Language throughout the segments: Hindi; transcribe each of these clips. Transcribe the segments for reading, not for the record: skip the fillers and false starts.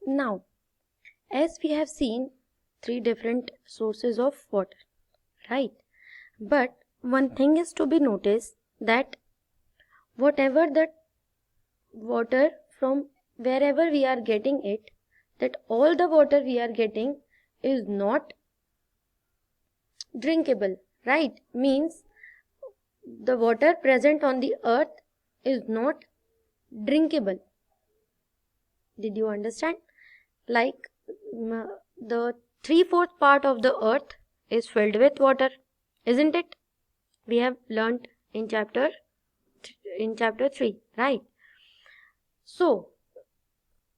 Now, as we have seen 3 different sources of water, right? But one thing is to be noticed that whatever the water from wherever we are getting it, that all the water we are getting is not drinkable, right? Means the water present on the earth is not drinkable. Did you understand? Like the 3/4 part of the earth is filled with water, isn't it? We have learnt in chapter 3, right? So,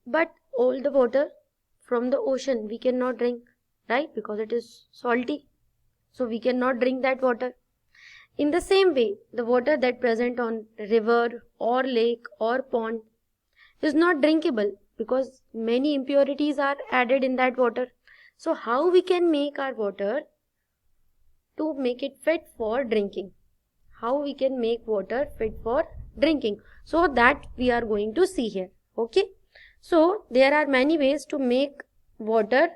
but all the water from the ocean we cannot drink, right? Because it is salty. So we cannot drink that water. In the same way, the water that present on river or lake or pond is not drinkable because many impurities are added in that water. So how we can make our water to make it fit for drinking? How we can make water fit for drinking? So that we are going to see here. Okay. So there are many ways to make water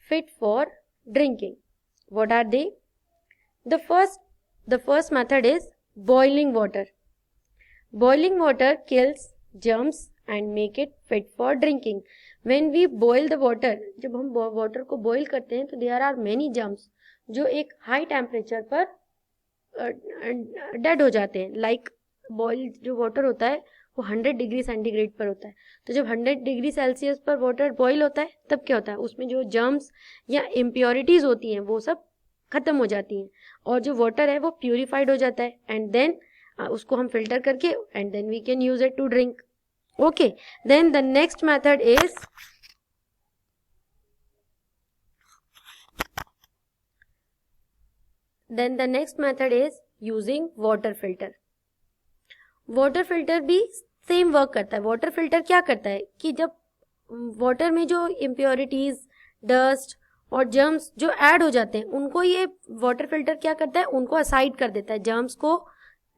fit for drinking. What are they? The first method is boiling water. Boiling water kills germs and make it fit for drinking. When we boil the water, जब हम water को boil करते हैं तो there are many germs जो एक high temperature पर dead हो जाते हैं. Like boil जो water होता है वो 100 डिग्री सेंटीग्रेड पर होता है. तो जब 100 डिग्री सेल्सियस पर वाटर बॉईल होता है तब क्या होता है, उसमें जो जर्म्स या इम्प्योरिटीज होती हैं वो सब खत्म हो जाती हैं और जो वाटर है वो प्यूरिफाइड हो जाता है एंड देन उसको हम फिल्टर करके and then we can use it to drink. Okay, then the next method is using water filter. Water filter भी सेम वर्क करता है. वाटर फिल्टर क्या करता है कि जब वाटर में जो इम्प्योरिटीज, डस्ट और जर्म्स जो ऐड हो जाते हैं उनको ये वाटर फिल्टर क्या करता है, उनको असाइड कर देता है. जर्म्स को,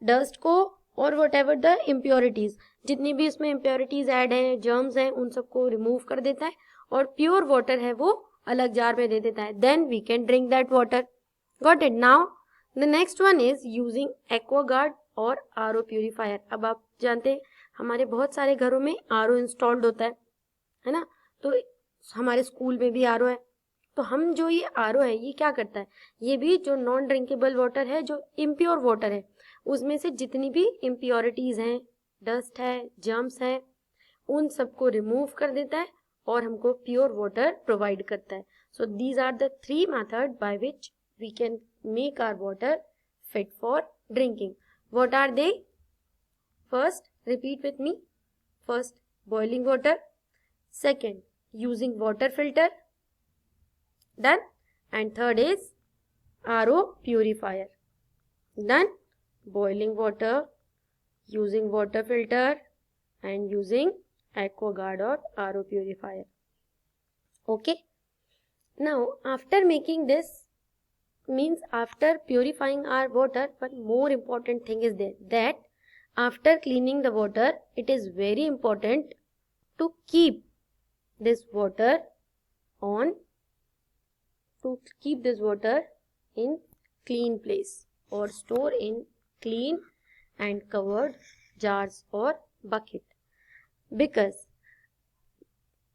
डस्ट को और व्हाटएवर द इम्प्योरिटीज, जितनी भी इसमें इम्प्योरिटीज ऐड हैं, जर्म्स हैं, उन सबको रिमूव कर देता है और प्योर वाटर है वो अलग जार में दे देता है. Then we can drink that water. Got it? Now the next one is using Aquaguard और आरओ प्यूरिफायर. अब आप जानते हैं हमारे बहुत सारे घरों में आरओ इंस्टॉल्ड होता है ना. तो हमारे स्कूल में भी आरओ है. तो हम जो ये आरओ है ये क्या करता है, ये भी जो नॉन ड्रिंकेबल वाटर है, जो इम्प्योर वाटर है, उसमें से जितनी भी इम्प्योरिटीज हैं, डस्ट है, जर्म्स है, उन सबको रिमूव कर देता है और हमको प्योर वाटर प्रोवाइड करता है. So these are the 3 method by which we can make our water fit for drinking. What are they? First, repeat with me. First, boiling water. Second, using water filter. Done. And third is RO purifier. Done. Boiling water, using water filter and using AquaGuard or RO purifier. Okay. Now, after making this, means after purifying our water, one more important thing is there, that after cleaning the water, it is very important to keep this water in clean place or store in clean and covered jars or bucket. Because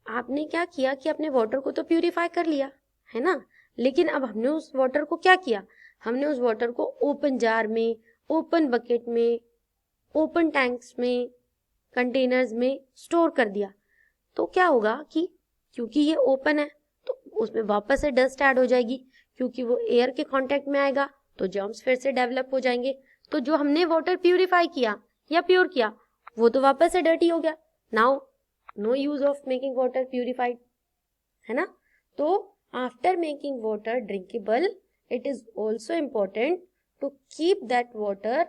आपने क्या किया कि अपने वाटर को तो प्यूरिफाई कर लिया है ना, लेकिन अब हमने उस वाटर को क्या किया, हमने उस वाटर को ओपन जार में, ओपन बकेट में, ओपन टैंक्स में, कंटेनर्स में स्टोर कर दिया. तो क्या होगा कि क्योंकि ये ओपन है तो उसमें वापस से डस्ट ऐड हो जाएगी, क्योंकि वो एयर के कांटेक्ट में आएगा तो जर्म्स फिर से डेवलप हो जाएंगे. तो जो हमने वाटर प्यूरिफाई किया या प्योर किया वो तो वापस से डर्टी हो गया. Now no use of making water purified, है ना. तो after making water drinkable, it is also important to keep that water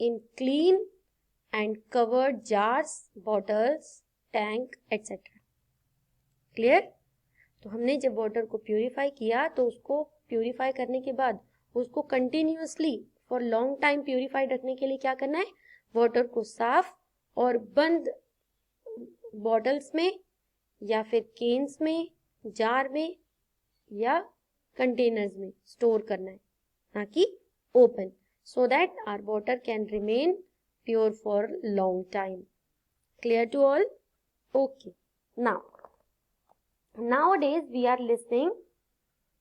in clean and covered jars, bottles, tank, etc. Clear? तो हमने जब वाटर को प्यूरिफाई किया तो उसको प्यूरिफाई करने के बाद उसको continuously for long time purified रखने के लिए क्या करना है, वाटर को साफ और बंद बॉटल्स में या फिर केन्स में, जार में या कंटेनर्स में स्टोर करना है, ना कि open, so that our water can remain pure for long time. Clear to all? Okay. Now, nowadays we are listening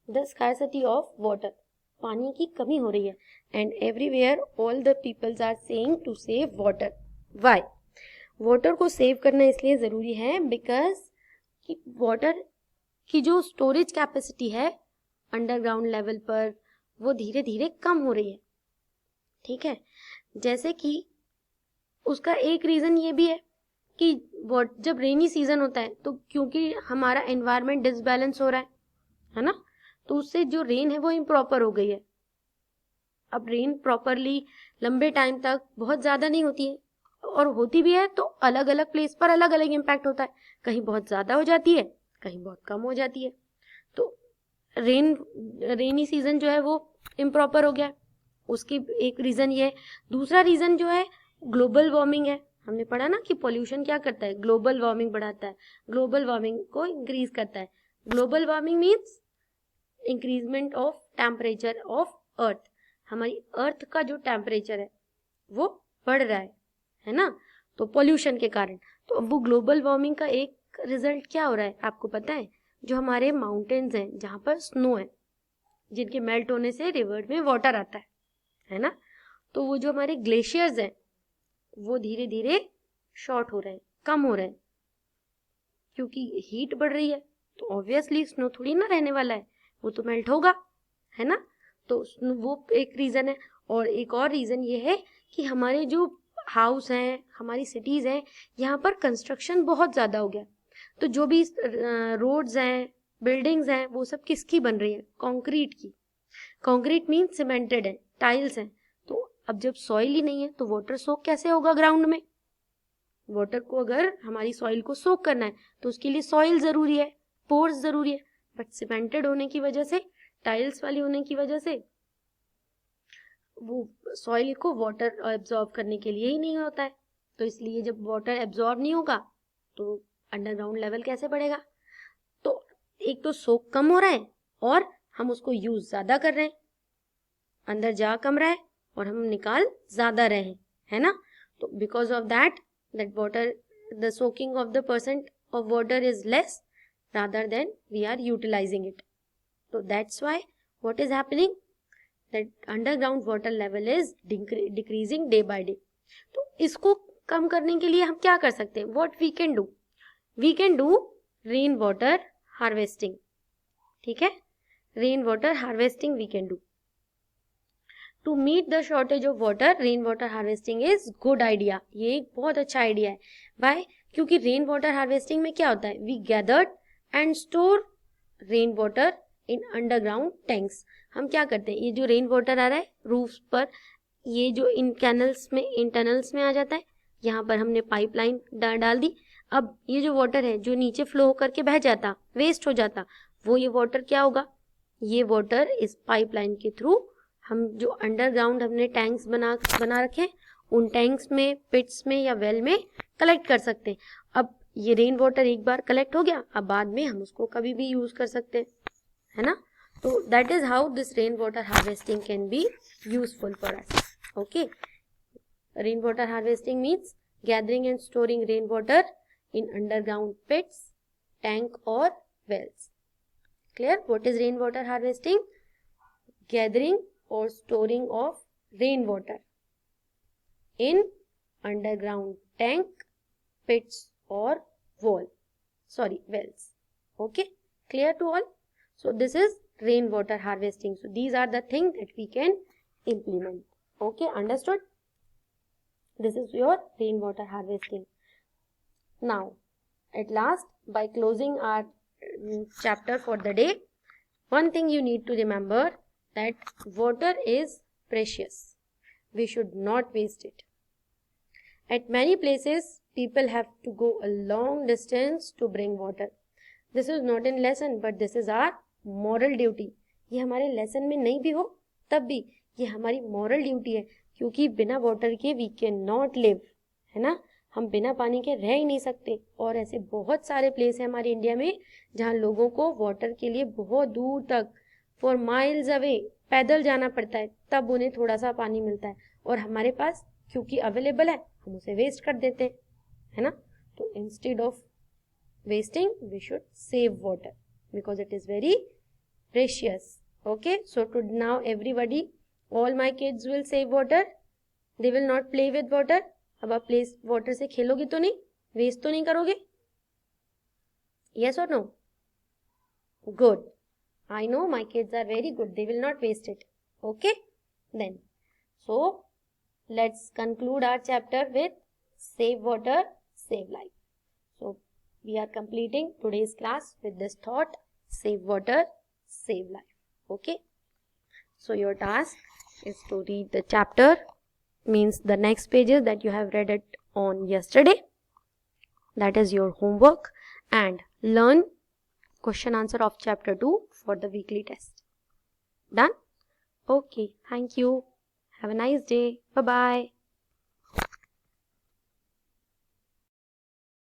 the scarcity of water. पानी की कमी हो रही है and everywhere all the peoples are saying to save water. Why? Water को सेव करना इसलिए ज़रूरी है बिकॉज कि वाटर की जो स्टोरेज कैपेसिटी है अंडरग्राउंड लेवल पर वो धीरे धीरे कम हो रही है, ठीक है। जैसे कि उसका एक रीज़न ये भी है कि जब रेनी सीजन होता है तो क्योंकि हमारा एनवायरनमेंट डिसबैलेंस हो रहा है ना, तो उससे जो रेन है वो इम्प्रॉपर हो गई है। अब रेन प्रॉपरली लंबे टाइम तक बहुत ज़्यादा नहीं होती है, और होती भी है तो अलग अलग प्लेस पर अलग अलग इम्पैक्ट होता है, कहीं बहुत ज़्यादा हो जाती है, कहीं बहुत कम हो जाती है। तो रेनी सीजन जो है वो इम्प्रॉपर हो गया, उसकी एक रीज़न ये है। दूसरा रीज़न जो है ग्लोबल वार्मिंग है। हमने पढ़ा ना कि पॉल्यूशन क्या करता है, ग्लोबल वार्मिंग बढ़ाता है, ग्लोबल वार्मिंग को इंक्रीज करता है। Global warming means increment of temperature of earth. हमारी अर्थ का जो टेम्परेचर है वो बढ़ रहा है ना, तो पॉल्यूशन के कारण। तो अब वो ग्लोबल वार्मिंग का एक रिजल्ट क्या हो रहा है आपको पता है? जो हमारे माउंटेन्स हैं जहाँ पर स्नो है, जिनके मेल्ट होने से रिवर में वाटर आता है ना, तो वो जो हमारे ग्लेशियर्स हैं वो धीरे धीरे शॉर्ट हो रहे हैं, कम हो रहे हैं, क्योंकि हीट बढ़ रही है तो ऑब्वियसली स्नो थोड़ी ना रहने वाला है, वो तो मेल्ट होगा, है ना। तो वो एक रीज़न है। और एक और रीज़न ये है कि हमारे जो हाउस हैं, हमारी सिटीज़ हैं, यहाँ पर कंस्ट्रक्शन बहुत ज़्यादा हो गया, तो जो भी रोड्स हैं, बिल्डिंग्स हैं, वो सब किसकी बन रही है? कंक्रीट की। कंक्रीट मीन सीमेंटेड है, टाइल्स हैं। तो अब जब सॉइल ही नहीं है तो वाटर सोक कैसे होगा ग्राउंड में? वाटर को अगर हमारी सॉइल को सोक करना है तो उसके लिए सॉइल ज़रूरी है, पोर्स ज़रूरी है, बट सीमेंटेड होने की वजह से, टाइल्स वाली होने की वजह से वो सॉइल को वाटर एब्जॉर्ब करने के लिए ही नहीं होता है। तो इसलिए जब वाटर एब्जॉर्ब नहीं होगा तो अंडरग्राउंड लेवल कैसे बढ़ेगा? तो एक तो सोक कम हो रहा है और हम उसको यूज ज़्यादा कर रहे हैं, अंदर जा कम रहा है और हम निकाल ज़्यादा रहे हैं, है ना। तो because of that water, the soaking of the percent of water is less rather than we are utilizing it. So that's why what is happening, that underground water level is decreasing day by day. तो इसको कम करने के लिए हम क्या कर सकते हैं? What we can do? We can do rain water harvesting. ठीक है, rain water harvesting we can do. To meet the shortage of water, rain water harvesting is good idea. ये एक बहुत अच्छा आइडिया है। Why? क्योंकि rain water harvesting में क्या होता है? We gathered and store rain water in underground tanks. हम क्या करते हैं, ये जो रेन वाटर आ रहा है रूफ पर, ये जो इन कैनल्स में, इन टनल्स में आ जाता है, यहाँ पर हमने पाइपलाइन डाल दी। अब ये जो वाटर है जो नीचे फ्लो होकर के बह जाता, वेस्ट हो जाता, वो ये वाटर क्या होगा? ये वाटर इस पाइपलाइन के थ्रू हम जो अंडरग्राउंड हमने टैंक्स बना रखे, उन टैंक्स में, पिट्स में या वेल में कलेक्ट कर सकते हैं। अब ये रेन वाटर एक बार कलेक्ट हो गया, अब बाद में हम उसको कभी भी यूज कर सकते हैं, है ना। तो that is how this rain water harvesting can be useful for us. Okay, rain water harvesting means gathering and storing rain water in underground pits, tank और wells. Clear? What is rain water harvesting? Gathering और storing of rain water in underground tank, pits or wells. Okay, clear to all? So this is rainwater harvesting. So these are the things that we can implement. Okay, understood? This is your rainwater harvesting. Now, at last, by closing our chapter for the day, one thing you need to remember, that water is precious. We should not waste it. At many places, people have to go a long distance to bring water. This is not in lesson, but this is our moral duty. ये हमारे लेसन में नहीं भी हो तब भी ये हमारी moral duty है, क्योंकि बिना वाटर के we can not live, है ना। हम बिना पानी के रह ही नहीं सकते। और ऐसे बहुत सारे प्लेस हैं हमारे इंडिया में जहाँ लोगों को वाटर के लिए बहुत दूर तक, फॉर माइल्स अवे, पैदल जाना पड़ता है, तब उन्हें थोड़ा सा पानी मिलता है। और हमारे पास क्योंकि अवेलेबल है, हम उसे वेस्ट कर देते हैं, है ना। तो instead of wasting, we should save water because it is very precious. Okay, so to now everybody, all my kids will save water. They will not play with water. अब आप प्ले वाटर से खेलोगे तो नहीं, वेस्ट तो नहीं करोगे? Yes or no? Good. I know my kids are very good. They will not waste it. Okay, then so let's conclude our chapter with save water, save life. So we are completing today's class with this thought: save water, save life. Okay, so your task is to read the chapter, means the next pages that you have read it on yesterday. That is your homework, and learn question answer of chapter 2 for the weekly test. Done? Okay, thank you. Have a nice day. Bye bye.